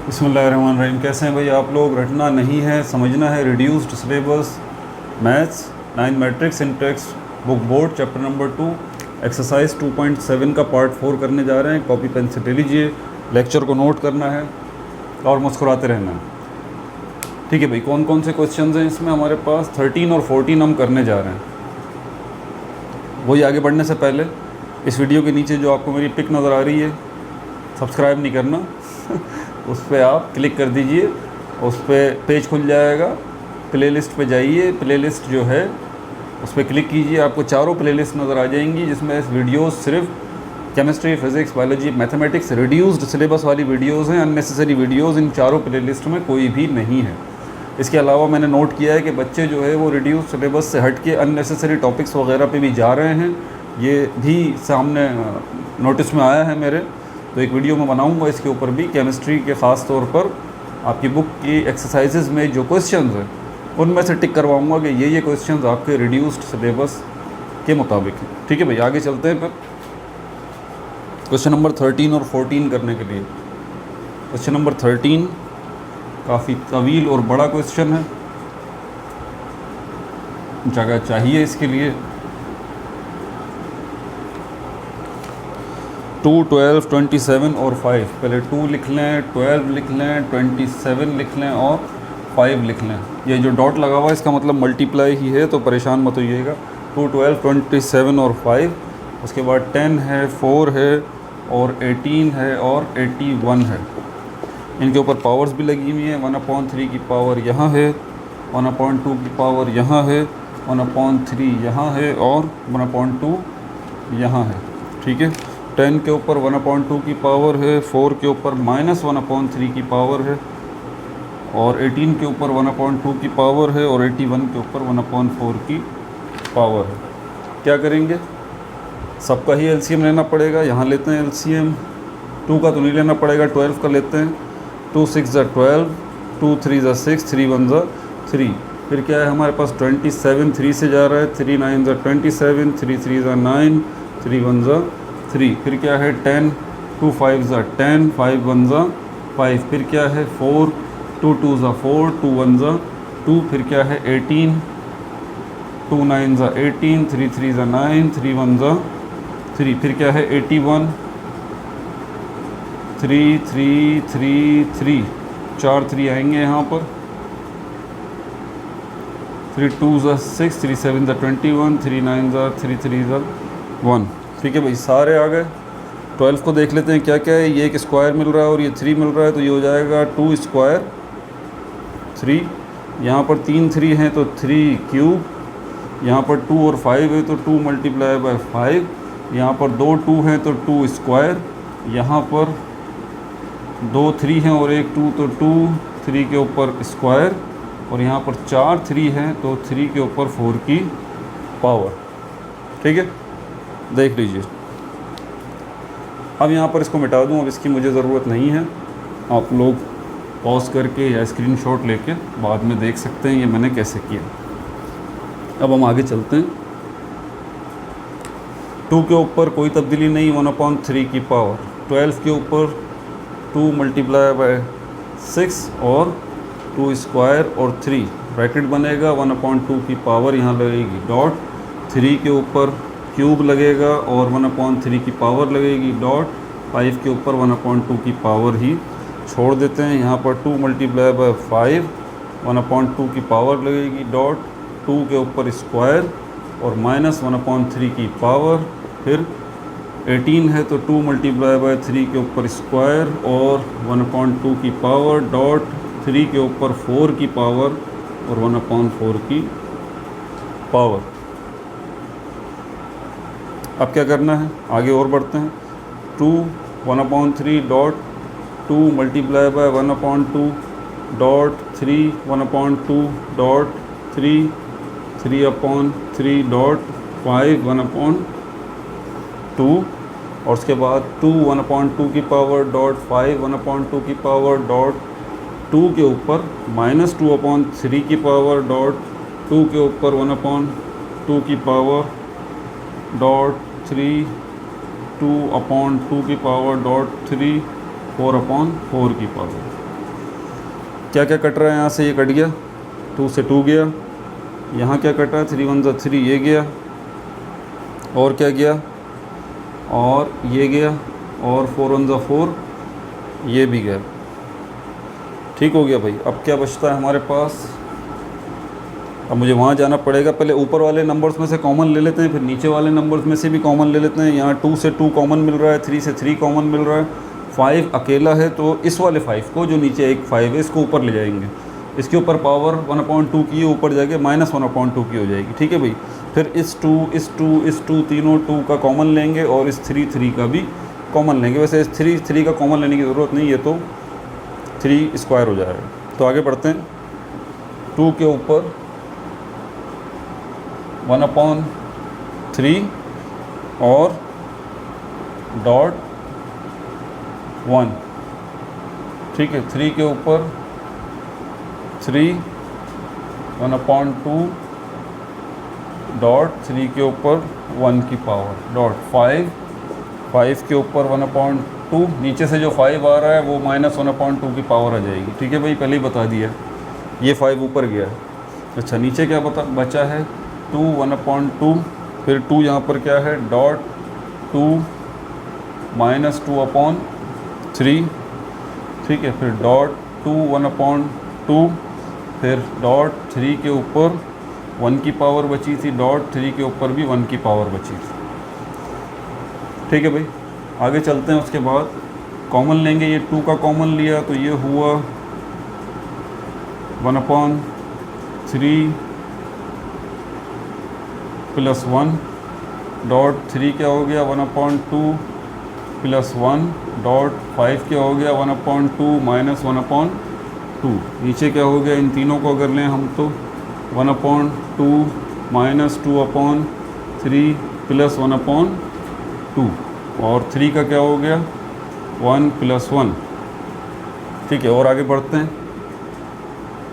बिस्मिल्लाहिर्रहमानिर्रहीम। कैसे हैं भाई आप लोग? रटना नहीं है, समझना है। Reduced syllabus maths 9 matrix in text book board chapter number 2 exercise 2.7 का पार्ट 4 करने जा रहे हैं। कॉपी पेन से ले लीजिए, लेक्चर को नोट करना है और मुस्कुराते रहना है। ठीक है भाई, कौन कौन से क्वेश्चंस हैं इसमें हमारे पास? 13 और 14 हम करने जा रहे हैं। वही आगे बढ़ने से पहले इस वीडियो के नीचे जो आपको मेरी पिक नज़र आ रही है, सब्सक्राइब नहीं करना उस पर आप क्लिक कर दीजिए, उस पर पेज खुल जाएगा। प्लेलिस्ट पे जाइए, प्लेलिस्ट जो है उस पर क्लिक कीजिए, आपको चारों प्लेलिस्ट नज़र आ जाएंगी जिसमें वीडियोस सिर्फ chemistry, physics, biology, mathematics reduced syllabus वाली वीडियोस हैं। अननेसेसरी वीडियोस इन चारों प्लेलिस्ट में कोई भी नहीं है। इसके अलावा मैंने नोट किया है कि बच्चे जो है वो रिड्यूस्ड सिलेबस से हट के अननेसेसरी टॉपिक्स वगैरह पे भी जा रहे हैं। ये भी सामने नोटिस में आया है मेरे, तो एक वीडियो मैं बनाऊंगा इसके ऊपर भी। केमिस्ट्री के ख़ास तौर पर आपकी बुक की एक्सरसाइजेज़ में जो क्वेश्चंस हैं उनमें से टिक करवाऊंगा कि ये क्वेश्चंस आपके रिड्यूस्ड सिलेबस के मुताबिक हैं। ठीक है भाई, आगे चलते हैं। फिर क्वेश्चन नंबर 13 और 14 करने के लिए, क्वेश्चन नंबर 13 काफ़ी तवील और बड़ा क्वेश्चन है, जगह चाहिए इसके लिए। 2, 12, 27 और 5, पहले 2 लिख लें, 12 लिख लें, 27 लिख लें और 5 लिख लें। ये जो डॉट लगा हुआ है इसका मतलब मल्टीप्लाई ही है, तो परेशान मत होइएगा। 2, 12, 27 और 5, उसके बाद 10 है, 4 है और 18 है और 81 है। इनके ऊपर पावर्स भी लगी हुई हैं। 1/3 की पावर यहाँ है, 1/2 की पावर यहाँ है, 1/3 यहाँ है और 1/2 यहाँ है। ठीक है, 10 के ऊपर 1/2 की पावर है, 4 के ऊपर -1/3 की पावर है और 18 के ऊपर 1/2 की पावर है और 81 के ऊपर 1/4 की पावर है। क्या करेंगे? सबका ही एलसीएम लेना पड़ेगा। यहाँ लेते हैं एलसीएम। 2 का तो नहीं लेना पड़ेगा, 12 का लेते हैं। 2 6 = 12, 2 3 = 6, 3 1 = 3। फिर क्या है हमारे पास? 27 3 से जा रहा है, 3 9 = 27, 3 3 = 9, 3 1 = 3। फिर क्या है? 10, 2 5 = 10, 5 1 = 5। फिर क्या है? 4, 2 2 = 4, 2 1 = 2। फिर क्या है? 18, 2 9 = 18, 3 3 = 9, 3 1 = 3। फिर क्या है? 81, 3 3 3 3, 4 3 आएंगे यहाँ पर। 3 2 = 6, 3 7 = 21, 3 9 = 3 3 = 1। ठीक है भाई, सारे आ गए। 12 को देख लेते हैं क्या क्या है। ये एक स्क्वायर मिल रहा है और ये 3 मिल रहा है, तो ये हो जाएगा 2 स्क्वायर 3। यहाँ पर 3 3 हैं तो 3 क्यूब। यहाँ पर 2 और 5 है तो 2 × 5। यहाँ पर 2 2 हैं तो 2 स्क्वायर। यहाँ पर 2 3 हैं और 1 2 तो 2 3 के ऊपर स्क्वायर। और यहाँ पर 4 3 हैं तो 3 के ऊपर 4 की पावर। ठीक है, देख लीजिए। अब यहाँ पर इसको मिटा दूँ, अब इसकी मुझे ज़रूरत नहीं है। आप लोग पॉज करके या स्क्रीनशॉट लेके बाद में देख सकते हैं ये मैंने कैसे किया। अब हम आगे चलते हैं। 2 के ऊपर कोई तब्दीली नहीं, 1/3 की पावर। 12 के ऊपर 2 × 6 और 2 स्क्वायर और 3 ब्रैकेट बनेगा। 1/2 की पावर यहाँ लगेगी डॉट। 3 के ऊपर क्यूब लगेगा और 1/3 की पावर लगेगी डॉट। 5 के ऊपर 1/2 की पावर ही छोड़ देते हैं। यहाँ पर 2 × 5, 1/2 की पावर लगेगी डॉट। 2 के ऊपर स्क्वायर और -1/3 की पावर। फिर 18 है तो 2 × 3 के ऊपर स्क्वायर और 1/2 की पावर डॉट। 3 के ऊपर 4 की पावर और 1/4 की पावर। अब क्या करना है? आगे और बढ़ते हैं। 2 1/3 डॉट 2 × 1/2 डॉट 3 1/2 डॉट 3 3/3 डॉट 5 1/2 और उसके बाद 2 1/2 की पावर डॉट 5 1/2 की पावर डॉट 2 के ऊपर -2/3 की पावर डॉट 2 के ऊपर 1/2 की पावर डॉट 3 2/2 की पावर डॉट 3 4/4 की पावर। क्या क्या कट रहा है यहाँ से, ये कट गया, 2 से 2 गया, यहाँ क्या कट रहा है, 3 1 ज़ा 3 ये गया, और क्या गया, और ये गया, और 4 1 ज़ा 4 ये भी गया। ठीक हो गया भाई। अब क्या बचता है हमारे पास, अब मुझे वहाँ जाना पड़ेगा। पहले ऊपर वाले नंबर्स में से कॉमन ले लेते हैं, फिर नीचे वाले नंबर्स में से भी कॉमन ले लेते हैं। यहाँ 2 से 2 कॉमन मिल रहा है, 3 से 3 कॉमन मिल रहा है, 5 अकेला है, तो इस वाले 5 को, जो नीचे एक 5 है, इसको ऊपर ले जाएंगे। इसके ऊपर पावर 1/2 की, ऊपर जाके -1/2 की हो जाएगी। ठीक है भाई। फिर इस 2 तीनों 2 का कॉमन लेंगे, और इस 3 का भी कॉमन लेंगे। वैसे इस 3 का कॉमन लेने की ज़रूरत नहीं, ये तो 3 स्क्वायर हो जाएगा। तो आगे बढ़ते हैं। 2 के ऊपर 1/3 और डॉट 1। ठीक है। 3 के ऊपर 3 1/2 डॉट 3 के ऊपर 1 की पावर डॉट 5 के ऊपर 1/2, नीचे से जो 5 आ रहा है वो -1/2 की पावर आ जाएगी। ठीक है भाई, पहले ही बता दिया, ये 5 ऊपर गया है। अच्छा, नीचे क्या बचा है, 2 1/2, फिर 2 यहाँ पर क्या है, डॉट 2 -2/3। ठीक है। फिर डॉट 2 1/2, फिर डॉट 3 के ऊपर 1 की पावर बची थी, डॉट 3 के ऊपर भी 1 की पावर बची थी। ठीक है भाई, आगे चलते हैं। उसके बाद कॉमन लेंगे, ये 2 का कॉमन लिया तो ये हुआ 1/3 प्लस 1 डॉट 3 क्या हो गया, 1/2 प्लस 1 डॉट 5 क्या हो गया, 1/2 माइनस 1/2। नीचे क्या हो गया, इन तीनों को अगर लें हम तो 1/2 माइनस 2/3 प्लस 1/2, और 3 का क्या हो गया, 1 प्लस 1। ठीक है। और आगे बढ़ते हैं।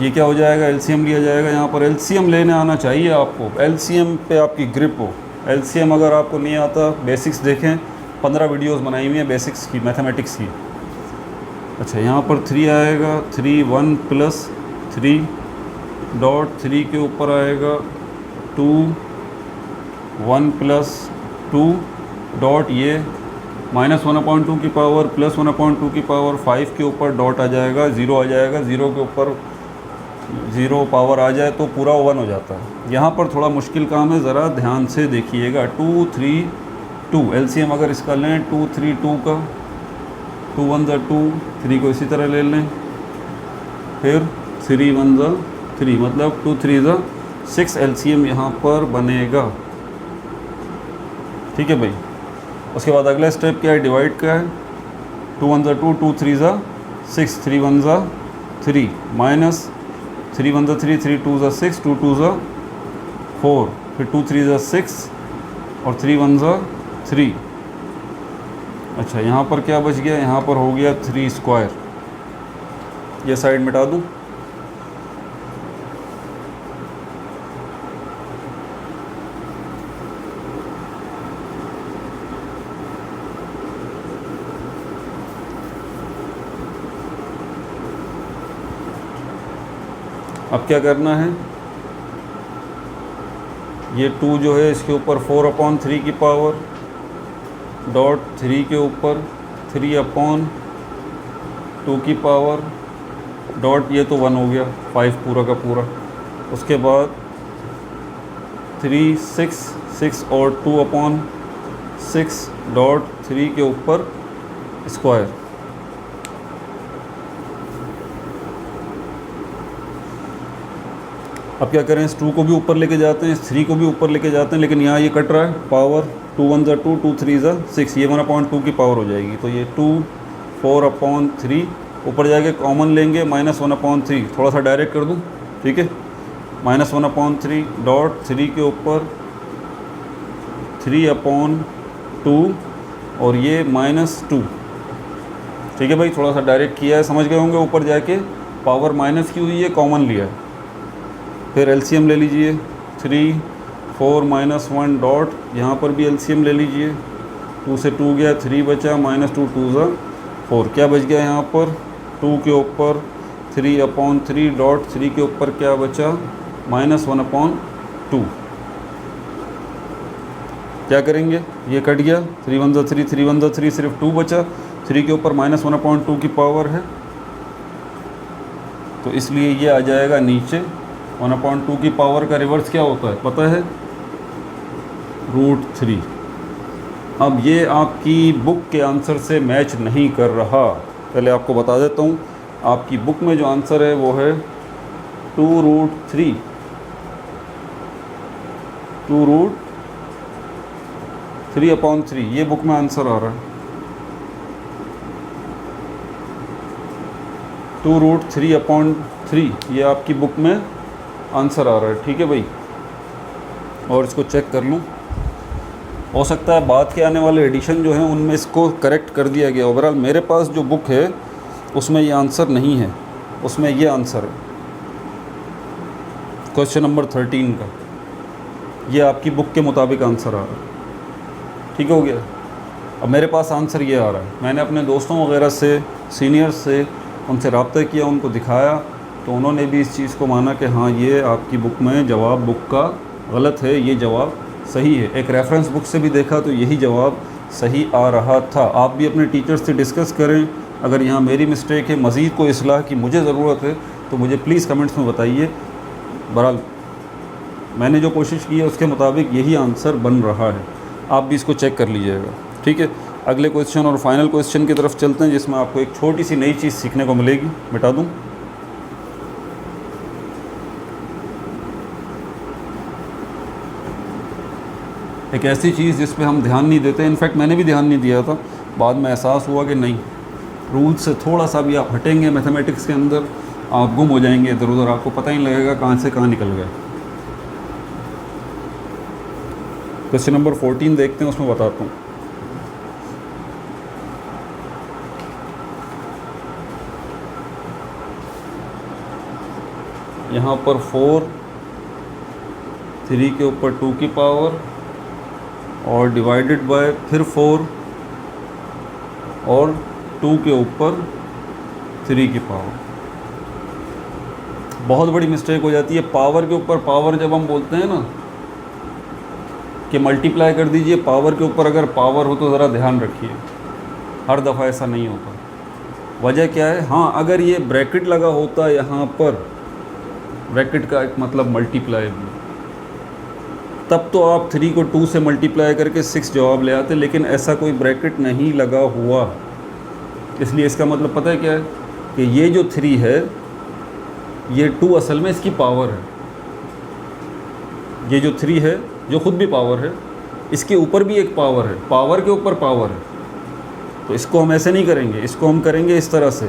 ये क्या हो जाएगा, एलसीएम लिया जाएगा। यहाँ पर एलसीएम लेने आना चाहिए आपको, एलसीएम पे आपकी ग्रिप हो। एलसीएम अगर आपको नहीं आता, बेसिक्स देखें, 15 वीडियोस बनाई हुई हैं बेसिक्स की, मैथमेटिक्स की। अच्छा, यहाँ पर 3 आएगा, 3 1 प्लस 3 डॉट 3 के ऊपर आएगा 2 1 प्लस 2 डॉट ये -1/2 की पावर प्लस 1/2 की पावर 5 के ऊपर डॉट आ जाएगा, 0 आ जाएगा। 0 के ऊपर 0 पावर आ जाए तो पूरा 1 हो जाता है। यहाँ पर थोड़ा मुश्किल काम है, ज़रा ध्यान से देखिएगा। 2 3 2 एलसीएम अगर इसका लें, 2 3 2 का, 2 1 ज़ा 2, 3 को इसी तरह ले लें, फिर 3 1 ज़ा 3, मतलब 2 3 ज़ा 6 एलसीएम यहाँ पर बनेगा। ठीक है भाई। उसके बाद अगला स्टेप क्या है, डिवाइड का है। 2 1 ज़ा 2, 2 3 ज़ा 6, 3 1 ज़ा 3, माइनस 3 1 ज़ा 3, 3 2 ज़ा 6, 2 2 ज़ा 4, फिर 2 3 ज़ा 6 और 3 1 ज़ा 3। अच्छा, यहाँ पर क्या बच गया, यहाँ पर हो गया 3 स्क्वायर। ये साइड मिटा दूँ। अब क्या करना है, ये 2 जो है इसके ऊपर 4/3 की पावर डॉट 3 के ऊपर 3/2 की पावर डॉट, ये तो 1 हो गया, 5 पूरा का पूरा। उसके बाद 3 6 6 और 2/6 डॉट 3 के ऊपर स्क्वायर। अब क्या करें, इस 2 को भी ऊपर लेके जाते हैं, इस 3 को भी ऊपर लेके जाते हैं, लेकिन यहाँ ये कट रहा है पावर। 2 1 ज़ा 2, 2 3 ज़ा 6, ये 1/2 की पावर हो जाएगी। तो ये 2 4/3 ऊपर जाके कॉमन लेंगे, -1/3, थोड़ा सा डायरेक्ट कर दूँ। ठीक है। -1/3 डॉट 3 के ऊपर 3/2 और ये -2। ठीक है भाई, थोड़ा सा डायरेक्ट किया है, समझ गए होंगे। ऊपर जाके पावर माइनस की हुई है, कॉमन लिया है। फिर एलसीएम ले लीजिए, 3 4 -1 डॉट, यहाँ पर भी एलसीएम ले लीजिए। 2 से 2 गया, 3 बचा, -2 2 ज़ा 4, क्या बच गया यहाँ पर, 2 के ऊपर 3/3 डॉट 3 के ऊपर क्या बचा, -1/2। क्या करेंगे, ये कट गया, 3 1 3 3 1 3, सिर्फ 2 बचा, 3 के ऊपर -1/2 की पावर है, तो इसलिए ये आ जाएगा नीचे। 1/2 की पावर का रिवर्स क्या होता है पता है, √3। अब ये आपकी बुक के आंसर से मैच नहीं कर रहा। पहले आपको बता देता हूँ, आपकी बुक में जो आंसर है वो है 2√3, 2√3/3, ये बुक में आंसर आ रहा है 2√3/3, ये आपकी बुक में आंसर आ रहा है। ठीक है भाई, और इसको चेक कर लूँ, हो सकता है बाद के आने वाले एडिशन जो हैं उनमें इसको करेक्ट कर दिया गया। ओवरऑल मेरे पास जो बुक है उसमें ये आंसर नहीं है, उसमें ये आंसर है क्वेश्चन नंबर 13 का, ये आपकी बुक के मुताबिक आंसर आ रहा है। ठीक हो गया। अब मेरे पास आंसर ये आ रहा है, मैंने अपने दोस्तों वगैरह से, सीनियर्स से, उनसे रब्ता किया, उनको दिखाया, तो उन्होंने भी इस चीज़ को माना कि हाँ ये आपकी बुक में जवाब बुक का गलत है, ये जवाब सही है। एक रेफरेंस बुक से भी देखा तो यही जवाब सही आ रहा था। आप भी अपने टीचर से डिस्कस करें, अगर यहाँ मेरी मिस्टेक है, मज़ीद कोई इस्लाह की मुझे ज़रूरत है तो मुझे प्लीज़ कमेंट्स में बताइए। बहरहाल मैंने जो कोशिश की है उसके मुताबिक यही आंसर बन रहा है, आप भी इसको चेक कर लीजिएगा। ठीक है, अगले क्वेश्चन और फाइनल क्वेश्चन की तरफ चलते हैं, जिसमें आपको एक छोटी सी नई चीज़ सीखने को मिलेगी। मिटा दूँ, एक ऐसी चीज़ जिस पे हम ध्यान नहीं देते, इनफैक्ट मैंने भी ध्यान नहीं दिया था, बाद में एहसास हुआ कि नहीं, रूल से थोड़ा सा भी आप हटेंगे मैथमेटिक्स के अंदर, आप गुम हो जाएंगे इधर उधर, आपको पता ही नहीं लगेगा कहाँ से कहाँ निकल गए। क्वेश्चन नंबर 14 देखते हैं, उसमें बताता हूँ। यहाँ पर 4, 3 के ऊपर 2 की पावर और डिवाइडेड बाय फिर 4 और 2 के ऊपर 3 की पावर। बहुत बड़ी मिस्टेक हो जाती है पावर के ऊपर पावर, जब हम बोलते हैं ना कि मल्टीप्लाई कर दीजिए पावर के ऊपर, अगर पावर हो तो ज़रा ध्यान रखिए, हर दफ़ा ऐसा नहीं होता। वजह क्या है, हाँ अगर ये ब्रैकेट लगा होता यहाँ पर, ब्रैकेट का एक मतलब मल्टीप्लाई भी, तब तो आप 3 को 2 से मल्टीप्लाई करके 6 जवाब ले आते, लेकिन ऐसा कोई ब्रैकेट नहीं लगा हुआ, इसलिए इसका मतलब पता है क्या है कि ये जो 3 है, ये 2 असल में इसकी पावर है। ये जो 3 है जो ख़ुद भी पावर है, इसके ऊपर भी एक पावर है, पावर के ऊपर पावर है। तो इसको हम ऐसे नहीं करेंगे, इसको हम करेंगे इस तरह से,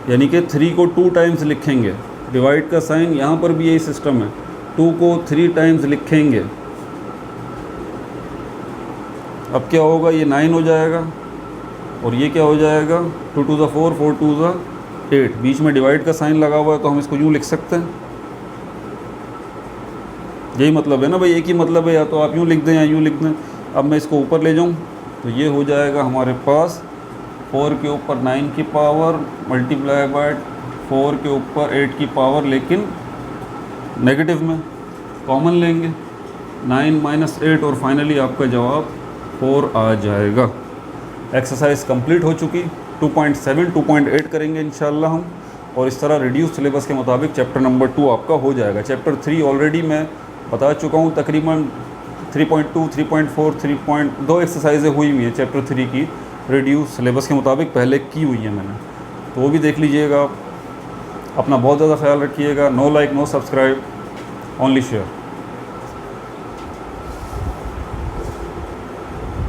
यानी कि 3 को 2 टाइम्स लिखेंगे, डिवाइड का साइन, यहाँ पर भी यही सिस्टम है, 2 को 3 टाइम्स लिखेंगे। अब क्या होगा, ये 9 हो जाएगा और ये क्या हो जाएगा, 2 to the 4, 4 to the 8, बीच में डिवाइड का साइन लगा हुआ है, तो हम इसको यूँ लिख सकते हैं। यही मतलब है ना भाई, एक ही मतलब है, या तो आप यूँ लिख दें या यूँ लिख दें। अब मैं इसको ऊपर ले जाऊँ तो ये हो जाएगा हमारे पास 4 के ऊपर 9 की पावर मल्टीप्लाई बाय 4 के ऊपर 8 की पावर, लेकिन नेगेटिव में कॉमन लेंगे, 9 - 8 और फाइनली आपका जवाब 4 आ जाएगा। एक्सरसाइज कंप्लीट हो चुकी, 2.7 2.8 करेंगे इंशाल्लाह हम, और इस तरह रिड्यूस सिलेबस के मुताबिक चैप्टर नंबर 2 आपका हो जाएगा। चैप्टर 3 ऑलरेडी मैं बता चुका हूँ, तकरीबन 3.2 3.4 3.2 एक्सरसाइजें हुई हुई हैं चैप्टर 3 की, रिड्यूस सिलेबस के मुताबिक पहले की हुई है मैंने, तो वो भी देख लीजिएगा आप। अपना बहुत ज़्यादा ख्याल रखिएगा। No like no subscribe, only share.